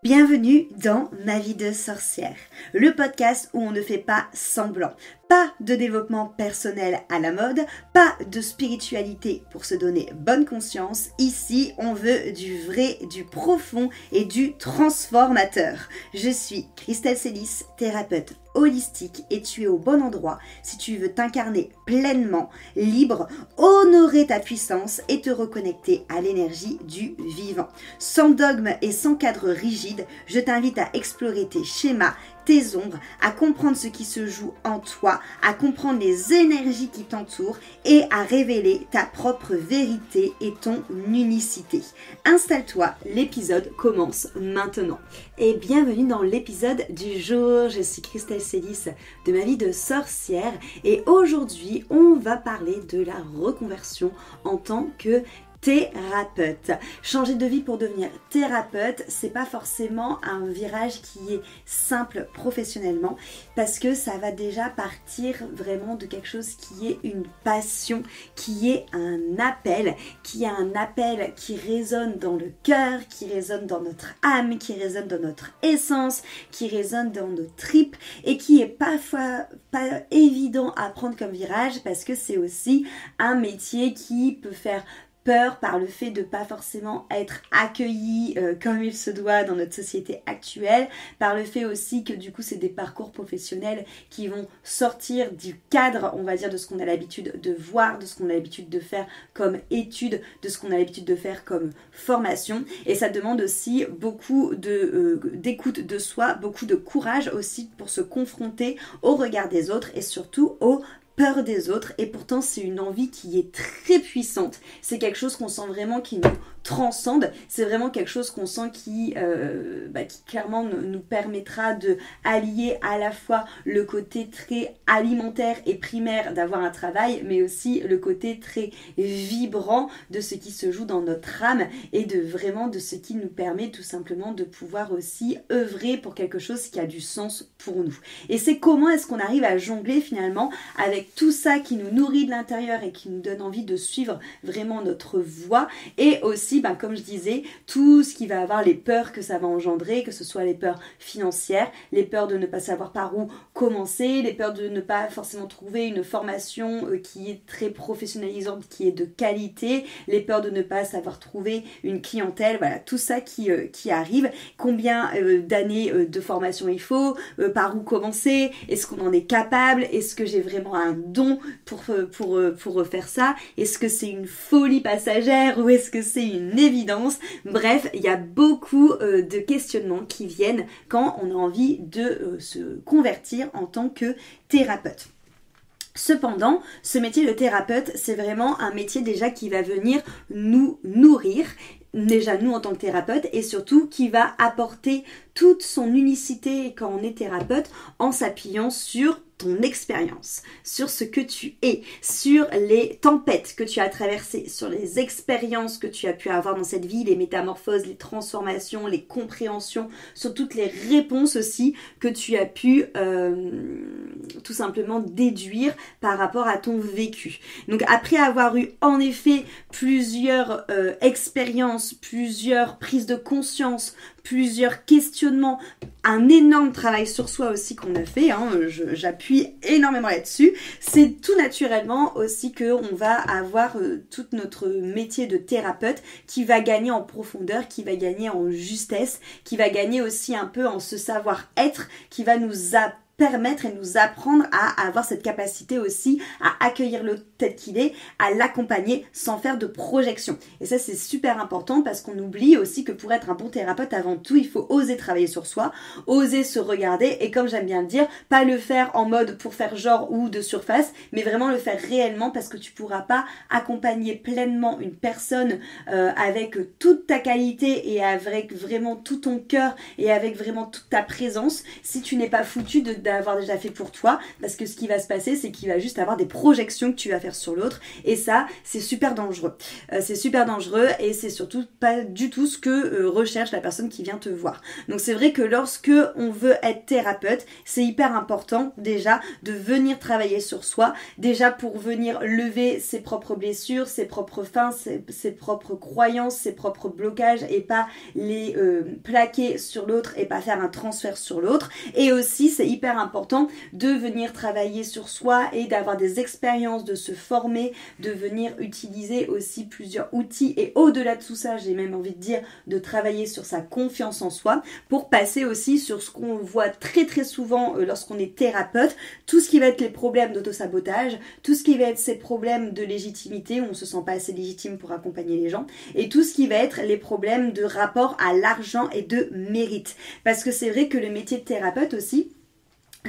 Bienvenue dans Ma vie de sorcière, le podcast où on ne fait pas semblant. Pas de développement personnel à la mode, pas de spiritualité pour se donner bonne conscience. Ici, on veut du vrai, du profond et du transformateur. Je suis Christelle Célis, thérapeute holistique et tu es au bon endroit si tu veux t'incarner pleinement, libre, honorer ta puissance et te reconnecter à l'énergie du vivant. Sans dogme et sans cadre rigide, je t'invite à explorer tes schémas, tes ombres, à comprendre ce qui se joue en toi, à comprendre les énergies qui t'entourent et à révéler ta propre vérité et ton unicité. Installe-toi, l'épisode commence maintenant. Et bienvenue dans l'épisode du jour. Je suis Christelle Célis de Ma vie de sorcière et aujourd'hui on va parler de la reconversion en tant que thérapeute. Changer de vie pour devenir thérapeute, c'est pas forcément un virage qui est simple professionnellement parce que ça va déjà partir vraiment de quelque chose qui est une passion, qui est un appel, qui résonne dans le cœur, qui résonne dans notre âme, qui résonne dans notre essence, qui résonne dans nos tripes et qui est parfois pas évident à prendre comme virage parce que c'est aussi un métier qui peut faire peur par le fait de pas forcément être accueilli comme il se doit dans notre société actuelle, par le fait aussi que du coup c'est des parcours professionnels qui vont sortir du cadre, on va dire, de ce qu'on a l'habitude de voir, de ce qu'on a l'habitude de faire comme études, de ce qu'on a l'habitude de faire comme formation, et ça demande aussi beaucoup d'écoute de soi, beaucoup de courage aussi pour se confronter au regard des autres et surtout aux peur des autres, et pourtant c'est une envie qui est très puissante. C'est quelque chose qu'on sent vraiment qui nous transcende, c'est vraiment quelque chose qu'on sent qui clairement nous permettra de allier à la fois le côté très alimentaire et primaire d'avoir un travail, mais aussi le côté très vibrant de ce qui se joue dans notre âme et de ce qui nous permet tout simplement de pouvoir aussi œuvrer pour quelque chose qui a du sens pour nous. Et c'est comment est-ce qu'on arrive à jongler finalement avec tout ça qui nous nourrit de l'intérieur et qui nous donne envie de suivre vraiment notre voie, et aussi comme je disais, tout ce qui va avoir les peurs que ça va engendrer, que ce soit les peurs financières, les peurs de ne pas savoir par où commencer, les peurs de ne pas forcément trouver une formation qui est très professionnalisante, qui est de qualité, les peurs de ne pas savoir trouver une clientèle, voilà, tout ça qui arrive, combien d'années de formation il faut, par où commencer, est-ce qu'on en est capable, est-ce que j'ai vraiment un don pour faire ça, est-ce que c'est une folie passagère ou est-ce que c'est une évidence. Bref, il y a beaucoup de questionnements qui viennent quand on a envie de se convertir en tant que thérapeute. Cependant, ce métier de thérapeute, c'est vraiment un métier déjà qui va venir nous nourrir, déjà nous en tant que thérapeute, et surtout qui va apporter toute son unicité quand on est thérapeute en s'appuyant sur ton expérience, sur ce que tu es, sur les tempêtes que tu as traversées, sur les expériences que tu as pu avoir dans cette vie, les métamorphoses, les transformations, les compréhensions, sur toutes les réponses aussi que tu as pu tout simplement déduire par rapport à ton vécu. Donc après avoir eu en effet plusieurs expériences, plusieurs prises de conscience, plusieurs questionnements, un énorme travail sur soi aussi qu'on a fait, j'appuie énormément là-dessus, c'est tout naturellement aussi qu'on va avoir tout notre métier de thérapeute qui va gagner en profondeur, qui va gagner en justesse, qui va gagner aussi un peu en ce savoir-être, qui va nous permettre et nous apprendre à avoir cette capacité aussi à accueillir l'autre tel qu'il est, à l'accompagner sans faire de projection. Et ça, c'est super important parce qu'on oublie aussi que pour être un bon thérapeute, avant tout, il faut oser travailler sur soi, oser se regarder, et comme j'aime bien le dire, pas le faire en mode pour faire genre ou de surface, mais vraiment le faire réellement, parce que tu pourras pas accompagner pleinement une personne avec toute ta qualité et avec vraiment tout ton cœur et avec vraiment toute ta présence si tu n'es pas foutu va avoir déjà fait pour toi, parce que ce qui va se passer, c'est qu'il va juste avoir des projections que tu vas faire sur l'autre, et ça, c'est super dangereux. C'est super dangereux, et c'est surtout pas du tout ce que recherche la personne qui vient te voir. Donc c'est vrai que lorsque on veut être thérapeute, c'est hyper important déjà de venir travailler sur soi, déjà pour venir lever ses propres blessures, ses propres faim, ses propres croyances, ses propres blocages, et pas les plaquer sur l'autre et pas faire un transfert sur l'autre. Et aussi c'est hyper important de venir travailler sur soi et d'avoir des expériences, de se former, de venir utiliser aussi plusieurs outils, et au-delà de tout ça, j'ai même envie de dire de travailler sur sa confiance en soi pour passer aussi sur ce qu'on voit très très souvent lorsqu'on est thérapeute, tout ce qui va être les problèmes d'autosabotage, tout ce qui va être ces problèmes de légitimité où on se sent pas assez légitime pour accompagner les gens, et tout ce qui va être les problèmes de rapport à l'argent et de mérite. Parce que c'est vrai que le métier de thérapeute aussi,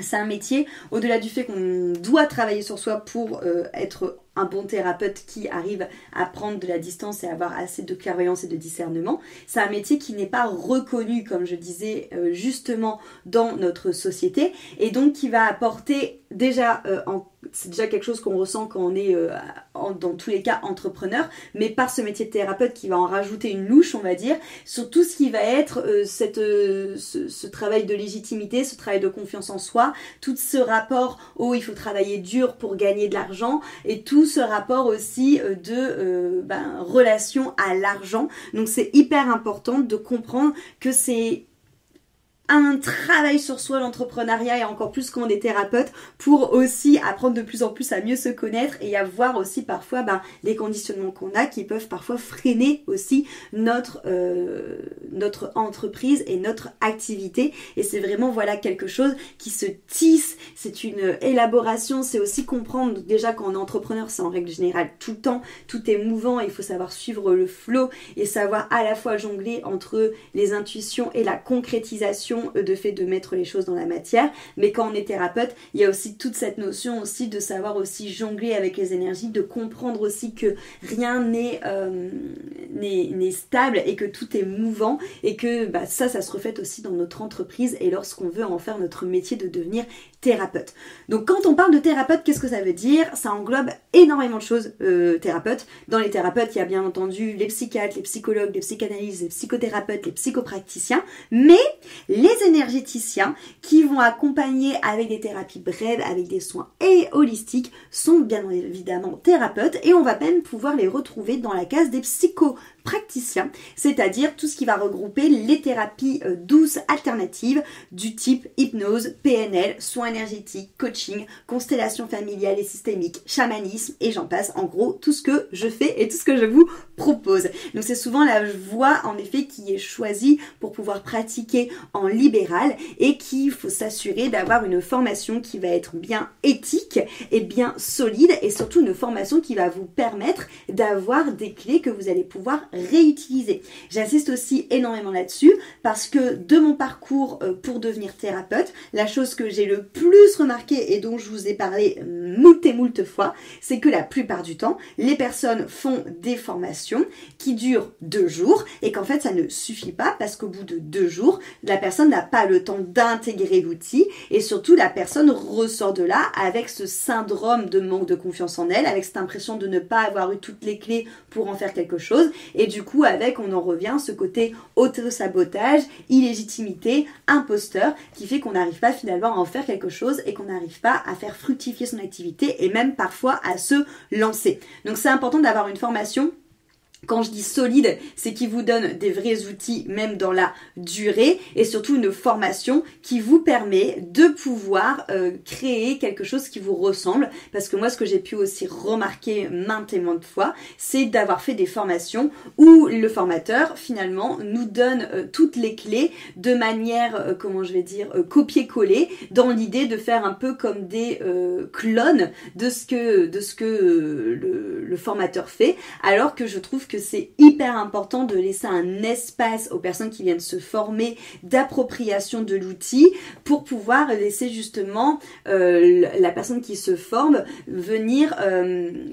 c'est un métier, au-delà du fait qu'on doit travailler sur soi pour être un bon thérapeute qui arrive à prendre de la distance et avoir assez de clairvoyance et de discernement, c'est un métier qui n'est pas reconnu, comme je disais justement, dans notre société, et donc qui va apporter déjà c'est déjà quelque chose qu'on ressent quand on est dans tous les cas entrepreneur, mais par ce métier de thérapeute qui va en rajouter une louche, on va dire, sur tout ce qui va être ce travail de légitimité, ce travail de confiance en soi, tout ce rapport où il faut travailler dur pour gagner de l'argent, et tout ce rapport aussi de relation à l'argent. Donc c'est hyper important de comprendre que c'est un travail sur soi, l'entrepreneuriat, et encore plus quand on est thérapeute, pour aussi apprendre de plus en plus à mieux se connaître et à voir aussi parfois des conditionnements qu'on a qui peuvent parfois freiner aussi notre entreprise et notre activité. Et c'est vraiment quelque chose qui se tisse, c'est une élaboration, c'est aussi comprendre déjà quand on est entrepreneur, c'est en règle générale tout le temps, tout est mouvant, il faut savoir suivre le flow et savoir à la fois jongler entre les intuitions et la concrétisation de fait de mettre les choses dans la matière. Mais quand on est thérapeute, il y a aussi toute cette notion aussi de savoir aussi jongler avec les énergies, de comprendre aussi que rien n'est stable et que tout est mouvant, et que ça se reflète aussi dans notre entreprise et lorsqu'on veut en faire notre métier de devenir thérapeute. Donc quand on parle de thérapeute, qu'est-ce que ça veut dire? Ça englobe énormément de choses, thérapeute. Dans les thérapeutes, il y a bien entendu les psychiatres, les psychologues, les psychanalystes, les psychothérapeutes, les psychopraticiens, mais les énergéticiens qui vont accompagner avec des thérapies brèves, avec des soins et holistiques, sont bien évidemment thérapeutes, et on va même pouvoir les retrouver dans la case des psychopraticiens, c'est-à-dire tout ce qui va regrouper les thérapies douces alternatives du type hypnose, PNL, soins énergétiques, coaching, constellation familiale et systémique, chamanisme, et j'en passe, en gros tout ce que je fais et tout ce que je vous propose. Donc c'est souvent la voie en effet qui est choisie pour pouvoir pratiquer en libéral, et qu'il faut s'assurer d'avoir une formation qui va être bien éthique et bien solide, et surtout une formation qui va vous permettre d'avoir des clés que vous allez pouvoir réutiliser. J'insiste aussi énormément là-dessus parce que de mon parcours pour devenir thérapeute, la chose que j'ai le plus remarqué et dont je vous ai parlé moult et moult fois, c'est que la plupart du temps, les personnes font des formations qui durent 2 jours, et qu'en fait ça ne suffit pas, parce qu'au bout de 2 jours, la personne n'a pas le temps d'intégrer l'outil, et surtout la personne ressort de là avec ce syndrome de manque de confiance en elle, avec cette impression de ne pas avoir eu toutes les clés pour en faire quelque chose, et du coup on en revient ce côté auto-sabotage, illégitimité, imposteur, qui fait qu'on n'arrive pas finalement à en faire quelque chose et qu'on n'arrive pas à faire fructifier son activité et même parfois à se lancer. Donc c'est important d'avoir une formation. Quand je dis solide, c'est qui vous donne des vrais outils même dans la durée, et surtout une formation qui vous permet de pouvoir créer quelque chose qui vous ressemble. Parce que moi, ce que j'ai pu aussi remarquer maintes et maintes fois, c'est d'avoir fait des formations où le formateur finalement nous donne toutes les clés de manière, copier-coller, dans l'idée de faire un peu comme des clones de ce que le formateur fait, alors que je trouve que c'est hyper important de laisser un espace aux personnes qui viennent se former d'appropriation de l'outil pour pouvoir laisser justement la personne qui se forme venir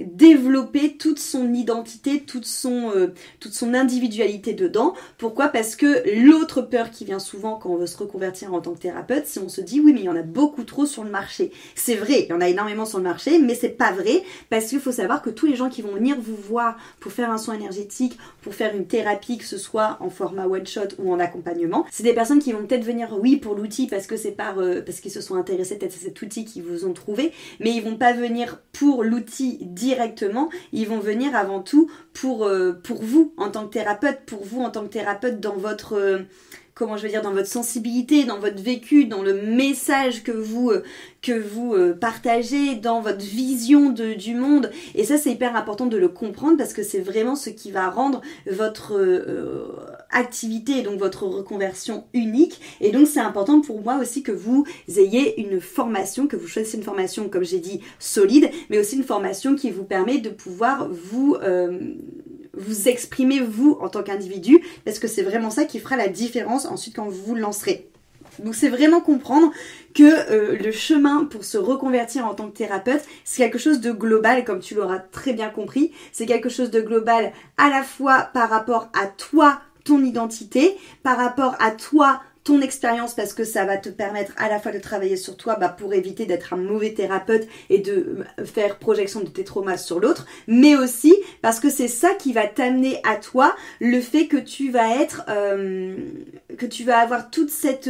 développer toute son identité, toute son individualité dedans. Pourquoi? Parce que l'autre peur qui vient souvent quand on veut se reconvertir en tant que thérapeute, c'est on se dit oui mais il y en a beaucoup trop sur le marché. C'est vrai, il y en a énormément sur le marché, mais c'est pas vrai parce qu'il faut savoir que tous les gens qui vont venir vous voir pour faire un soin énergétique, pour faire une thérapie, que ce soit en format one shot ou en accompagnement, c'est des personnes qui vont peut-être venir oui pour l'outil parce que c'est parce qu'ils se sont intéressés peut-être à cet outil qu'ils vous ont trouvé, mais ils vont pas venir pour l'outil directement, ils vont venir avant tout pour vous en tant que thérapeute, pour vous en tant que thérapeute dans votre dans votre sensibilité, dans votre vécu, dans le message que vous partagez, dans votre vision du monde. Et ça, c'est hyper important de le comprendre parce que c'est vraiment ce qui va rendre votre activité et donc votre reconversion unique. Et donc, c'est important pour moi aussi que vous ayez une formation, que vous choisissiez une formation, comme j'ai dit, solide, mais aussi une formation qui vous permet de pouvoir vous exprimer vous en tant qu'individu, parce que c'est vraiment ça qui fera la différence ensuite quand vous vous lancerez. Donc c'est vraiment comprendre que le chemin pour se reconvertir en tant que thérapeute, c'est quelque chose de global, comme tu l'auras très bien compris. C'est quelque chose de global à la fois par rapport à toi, ton identité, par rapport à toi, ton expérience, parce que ça va te permettre à la fois de travailler sur toi pour éviter d'être un mauvais thérapeute et de faire projection de tes traumas sur l'autre, mais aussi parce que c'est ça qui va t'amener à toi le fait que tu vas avoir toute cette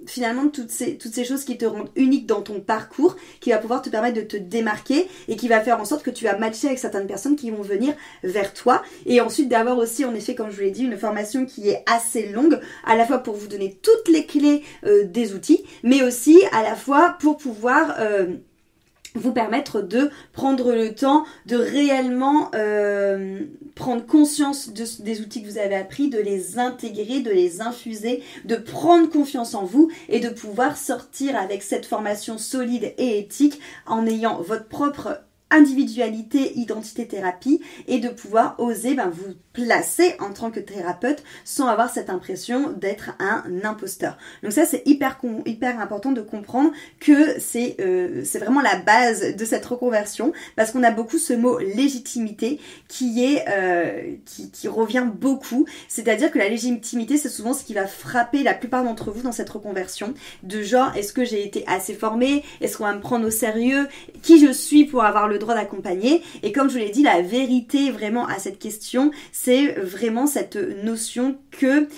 finalement toutes ces choses qui te rendent unique dans ton parcours, qui va pouvoir te permettre de te démarquer et qui va faire en sorte que tu vas matcher avec certaines personnes qui vont venir vers toi. Et ensuite d'avoir aussi, en effet, comme je vous l'ai dit, une formation qui est assez longue, à la fois pour vous donner toutes les clés des outils, mais aussi à la fois pour pouvoir vous permettre de prendre le temps de réellement prendre conscience des outils que vous avez appris, de les intégrer, de les infuser, de prendre confiance en vous et de pouvoir sortir avec cette formation solide et éthique en ayant votre propre individualité, identité, thérapie et de pouvoir oser vous placer en tant que thérapeute sans avoir cette impression d'être un imposteur. Donc ça c'est hyper important de comprendre que c'est vraiment la base de cette reconversion parce qu'on a beaucoup ce mot légitimité qui revient beaucoup, c'est-à-dire que la légitimité c'est souvent ce qui va frapper la plupart d'entre vous dans cette reconversion, de genre est-ce que j'ai été assez formée, est-ce qu'on va me prendre au sérieux, qui je suis pour avoir le droit d'accompagner. Et comme je vous l'ai dit, la vérité vraiment à cette question, c'est vraiment cette notion que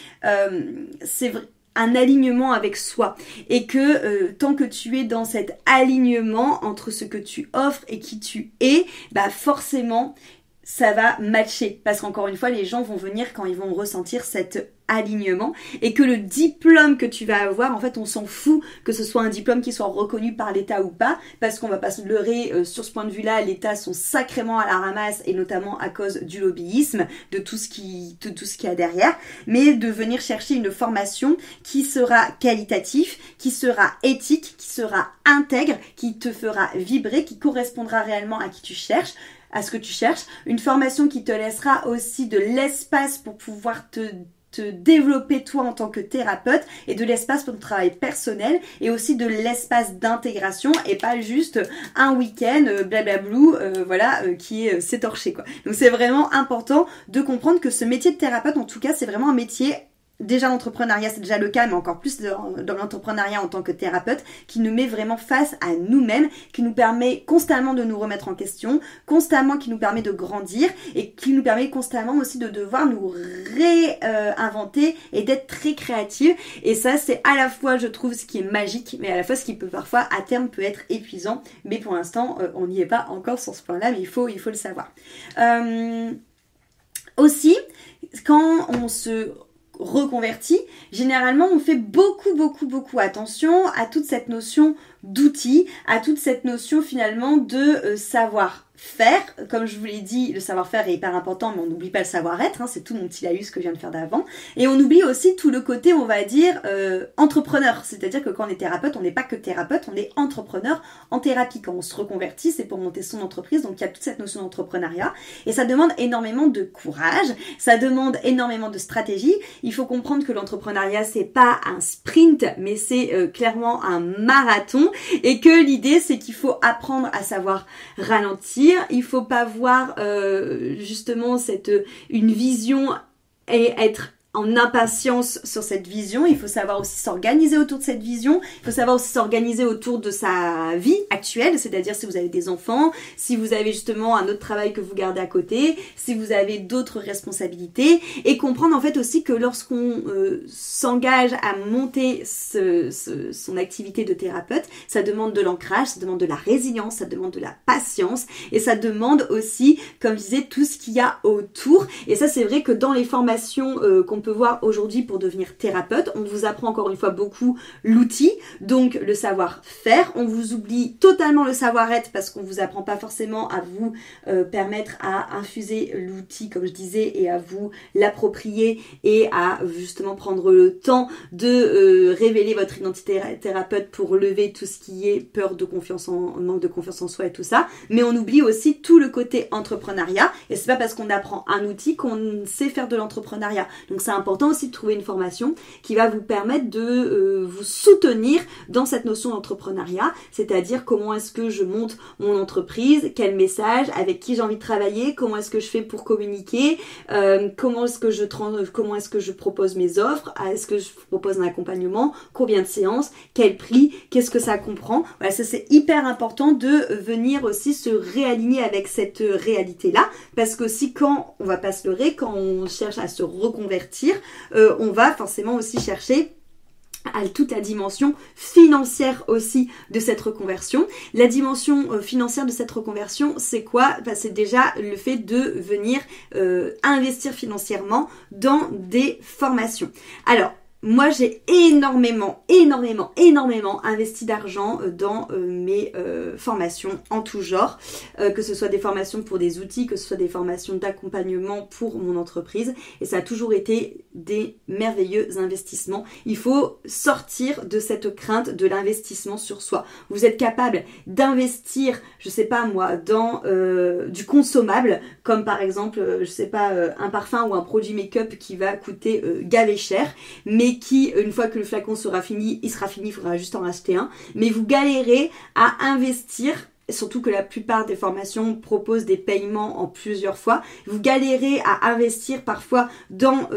c'est un alignement avec soi et que tant que tu es dans cet alignement entre ce que tu offres et qui tu es, forcément ça va matcher parce qu'encore une fois les gens vont venir quand ils vont ressentir cet alignement et que le diplôme que tu vas avoir, en fait on s'en fout que ce soit un diplôme qui soit reconnu par l'État ou pas, parce qu'on va pas se leurrer sur ce point de vue là, l'État sont sacrément à la ramasse et notamment à cause du lobbyisme, de tout ce qu'il y a derrière, mais de venir chercher une formation qui sera qualitative, qui sera éthique, qui sera intègre, qui te fera vibrer, qui correspondra réellement à qui tu cherches, à ce que tu cherches, une formation qui te laissera aussi de l'espace pour pouvoir te développer toi en tant que thérapeute et de l'espace pour ton travail personnel et aussi de l'espace d'intégration et pas juste un week-end blablablou qui est s'étorché quoi. Donc c'est vraiment important de comprendre que ce métier de thérapeute en tout cas c'est vraiment un métier. Déjà l'entrepreneuriat c'est déjà le cas, mais encore plus dans l'entrepreneuriat en tant que thérapeute, qui nous met vraiment face à nous-mêmes, qui nous permet constamment de nous remettre en question, constamment qui nous permet de grandir et qui nous permet constamment aussi de devoir nous réinventer et d'être très créative. Et ça c'est à la fois je trouve ce qui est magique, mais à la fois ce qui peut parfois à terme peut être épuisant. Mais pour l'instant on n'y est pas encore sur ce point-là, mais il faut le savoir. Aussi, quand on se reconverti, généralement on fait beaucoup attention à toute cette notion d'outils, à toute cette notion finalement de savoir. faire, comme je vous l'ai dit, le savoir-faire est hyper important, mais on n'oublie pas le savoir-être, hein, c'est tout mon petit laïus que je viens de faire d'avant. Et on oublie aussi tout le côté, on va dire, entrepreneur. C'est-à-dire que quand on est thérapeute, on n'est pas que thérapeute, on est entrepreneur en thérapie. Quand on se reconvertit, c'est pour monter son entreprise, donc il y a toute cette notion d'entrepreneuriat. Et ça demande énormément de courage, ça demande énormément de stratégie. Il faut comprendre que l'entrepreneuriat, c'est pas un sprint, mais c'est clairement un marathon. Et que l'idée, c'est qu'il faut apprendre à savoir ralentir. Il faut pas voir justement une vision et être en impatience sur cette vision. Il faut savoir aussi s'organiser autour de cette vision. Il faut savoir aussi s'organiser autour de sa vie actuelle, c'est-à-dire si vous avez des enfants, si vous avez justement un autre travail que vous gardez à côté, si vous avez d'autres responsabilités, et comprendre en fait aussi que lorsqu'on s'engage à monter son activité de thérapeute, ça demande de l'ancrage, ça demande de la résilience, ça demande de la patience, et ça demande aussi, comme je disais, tout ce qu'il y a autour. Et ça, c'est vrai que dans les formations qu'on peut voir aujourd'hui pour devenir thérapeute, on vous apprend encore une fois beaucoup l'outil, donc le savoir-faire. On vous oublie totalement le savoir-être parce qu'on vous apprend pas forcément à vous permettre à infuser l'outil, comme je disais, et à vous l'approprier et à justement prendre le temps de révéler votre identité thérapeute pour lever tout ce qui est peur de confiance manque de confiance en soi et tout ça. Mais on oublie aussi tout le côté entrepreneuriat, et c'est pas parce qu'on apprend un outil qu'on sait faire de l'entrepreneuriat. Donc c'est important aussi de trouver une formation qui va vous permettre de vous soutenir dans cette notion d'entrepreneuriat, c'est-à-dire comment est-ce que je monte mon entreprise, quel message, avec qui j'ai envie de travailler, comment est-ce que je fais pour communiquer, comment est-ce que je propose mes offres, est-ce que je propose un accompagnement, combien de séances, quel prix, qu'est-ce que ça comprend. Voilà, ça c'est hyper important de venir aussi se réaligner avec cette réalité-là, parce que si quand, on va pas se leurrer, quand on cherche à se reconvertir, on va forcément aussi chercher à toute la dimension financière aussi de cette reconversion. La dimension financière de cette reconversion, c'est quoi ? C'est déjà le fait de venir investir financièrement dans des formations. Alors, moi, j'ai énormément investi d'argent dans mes formations en tout genre, que ce soit des formations pour des outils, que ce soit des formations d'accompagnement pour mon entreprise, et ça a toujours été des merveilleux investissements. Il faut sortir de cette crainte de l'investissement sur soi. Vous êtes capable d'investir, je sais pas moi, dans du consommable, comme par exemple, je sais pas, un parfum ou un produit make-up qui va coûter gavé cher, mais qui, une fois que le flacon sera fini, il faudra juste en acheter un. Mais vous galérez à investir, surtout que la plupart des formations proposent des paiements en plusieurs fois. Vous galérez à investir parfois dans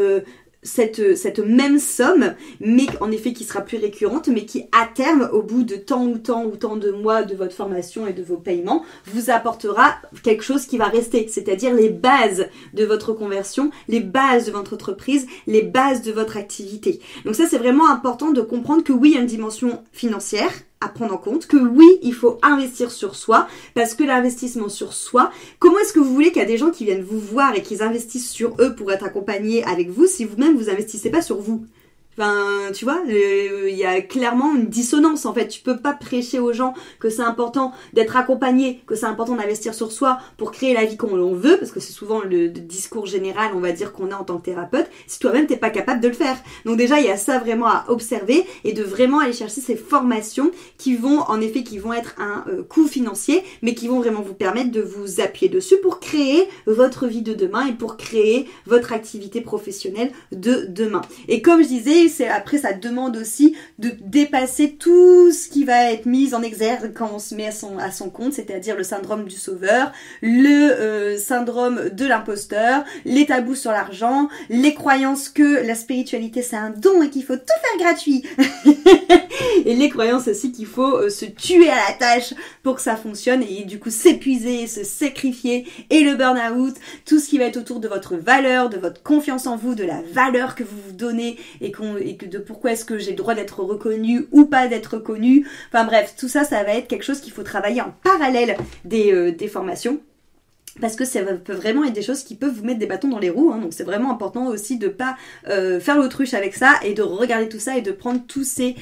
cette même somme, mais en effet qui sera plus récurrente, mais qui à terme, au bout de tant de mois de votre formation et de vos paiements, vous apportera quelque chose qui va rester, c'est-à-dire les bases de votre conversion, les bases de votre entreprise, les bases de votre activité. Donc ça, c'est vraiment important de comprendre que oui, il y a une dimension financière à prendre en compte, que oui, il faut investir sur soi, parce que l'investissement sur soi, comment est-ce que vous voulez qu'il y a des gens qui viennent vous voir et qu'ils investissent sur eux pour être accompagnés avec vous si vous-même vous investissez pas sur vous ? Enfin, tu vois, il y a clairement une dissonance en fait. Tu peux pas prêcher aux gens que c'est important d'être accompagné, que c'est important d'investir sur soi pour créer la vie qu'on veut, parce que c'est souvent le discours général, on va dire, qu'on a en tant que thérapeute, si toi-même t'es pas capable de le faire. Donc déjà, il y a ça vraiment à observer et de vraiment aller chercher ces formations qui vont être un coût financier, mais qui vont vraiment vous permettre de vous appuyer dessus pour créer votre vie de demain et pour créer votre activité professionnelle de demain. Et comme je disais, après ça demande aussi de dépasser tout ce qui va être mis en exergue quand on se met à son compte, c'est-à-dire le syndrome du sauveur, le syndrome de l'imposteur, les tabous sur l'argent, les croyances que la spiritualité c'est un don et qu'il faut tout faire gratuit et les croyances aussi qu'il faut se tuer à la tâche pour que ça fonctionne et du coup s'épuiser, se sacrifier, et le burn-out, tout ce qui va être autour de votre valeur, de votre confiance en vous, de la valeur que vous vous donnez et de pourquoi est-ce que j'ai le droit d'être reconnu ou pas d'être reconnu. Enfin bref, tout ça, ça va être quelque chose qu'il faut travailler en parallèle des formations. parce que ça peut vraiment être des choses qui peuvent vous mettre des bâtons dans les roues, hein, donc c'est vraiment important aussi de pas faire l'autruche avec ça et de regarder tout ça et de prendre tous ces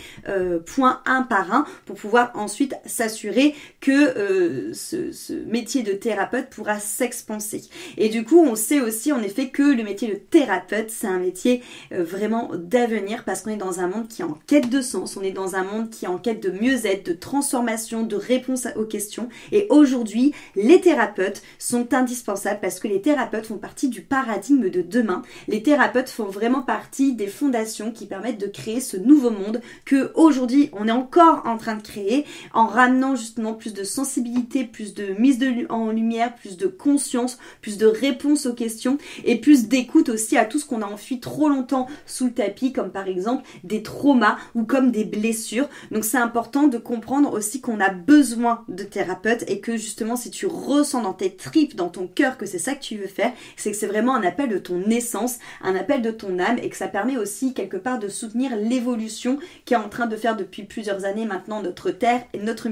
points un par un pour pouvoir ensuite s'assurer que ce métier de thérapeute pourra s'expanser. Et du coup, on sait aussi en effet que le métier de thérapeute, c'est un métier vraiment d'avenir parce qu'on est dans un monde qui est en quête de sens, on est dans un monde qui est en quête de mieux-être, de transformation, de réponse aux questions. Et aujourd'hui, les thérapeutes sont indispensables parce que les thérapeutes font partie du paradigme de demain. Les thérapeutes font vraiment partie des fondations qui permettent de créer ce nouveau monde que aujourd'hui on est encore en train de créer en ramenant justement plus de sensibilité, plus de mise en lumière, plus de conscience, plus de réponse aux questions et plus d'écoute aussi à tout ce qu'on a enfui trop longtemps sous le tapis, comme par exemple des traumas ou comme des blessures. Donc c'est important de comprendre aussi qu'on a besoin de thérapeutes et que justement si tu ressens dans tes tripes, dans ton cœur que c'est ça que tu veux faire, c'est que c'est vraiment un appel de ton essence, un appel de ton âme et que ça permet aussi quelque part de soutenir l'évolution qui est en train de faire depuis plusieurs années maintenant notre Terre et notre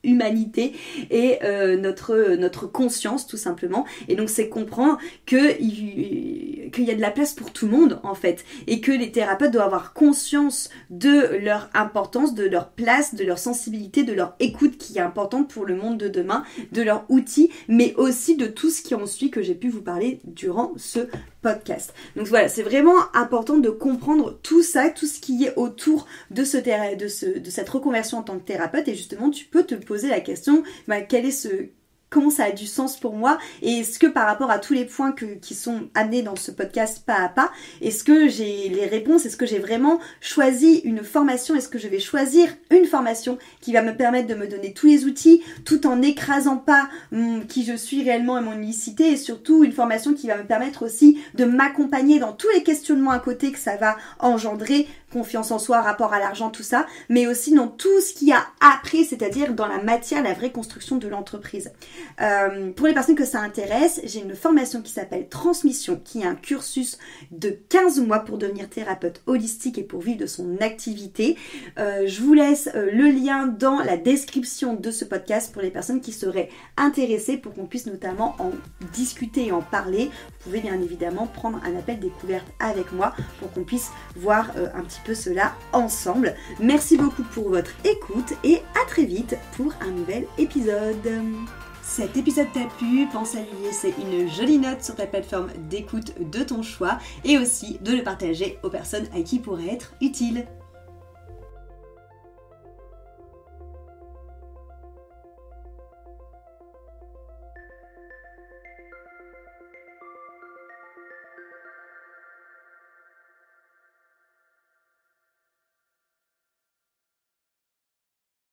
humanité et notre conscience tout simplement. Et donc c'est comprendre qu'il y a de la place pour tout le monde en fait et que les thérapeutes doivent avoir conscience de leur importance, de leur place, de leur sensibilité, de leur écoute qui est importante pour le monde de demain, de leur outil, mais aussi de tout ce qui en suit que j'ai pu vous parler durant ce podcast. Donc voilà, c'est vraiment important de comprendre tout ça, tout ce qui est autour de cette reconversion en tant que thérapeute et justement tu peux te poser la question, comment ça a du sens pour moi et est-ce que par rapport à tous les points qui sont amenés dans ce podcast pas à pas, est-ce que j'ai les réponses, est-ce que j'ai vraiment choisi une formation, est-ce que je vais choisir une formation qui va me permettre de me donner tous les outils tout en n'écrasant pas qui je suis réellement et mon unicité et surtout une formation qui va me permettre aussi de m'accompagner dans tous les questionnements à côté que ça va engendrer, confiance en soi, rapport à l'argent, tout ça, mais aussi dans tout ce qu'il y a après, c'est-à-dire dans la matière, la vraie construction de l'entreprise. Pour les personnes que ça intéresse, j'ai une formation qui s'appelle Transmission, qui est un cursus de 15 mois pour devenir thérapeute holistique et pour vivre de son activité. Je vous laisse le lien dans la description de ce podcast pour les personnes qui seraient intéressées pour qu'on puisse notamment en discuter et en parler. Vous pouvez bien évidemment prendre un appel découverte avec moi pour qu'on puisse voir un petit peu cela ensemble. Merci beaucoup pour votre écoute et à très vite pour un nouvel épisode. Cet épisode t'a plu, pense à lui laisser une jolie note sur ta plateforme d'écoute de ton choix et aussi de le partager aux personnes à qui il pourrait être utile.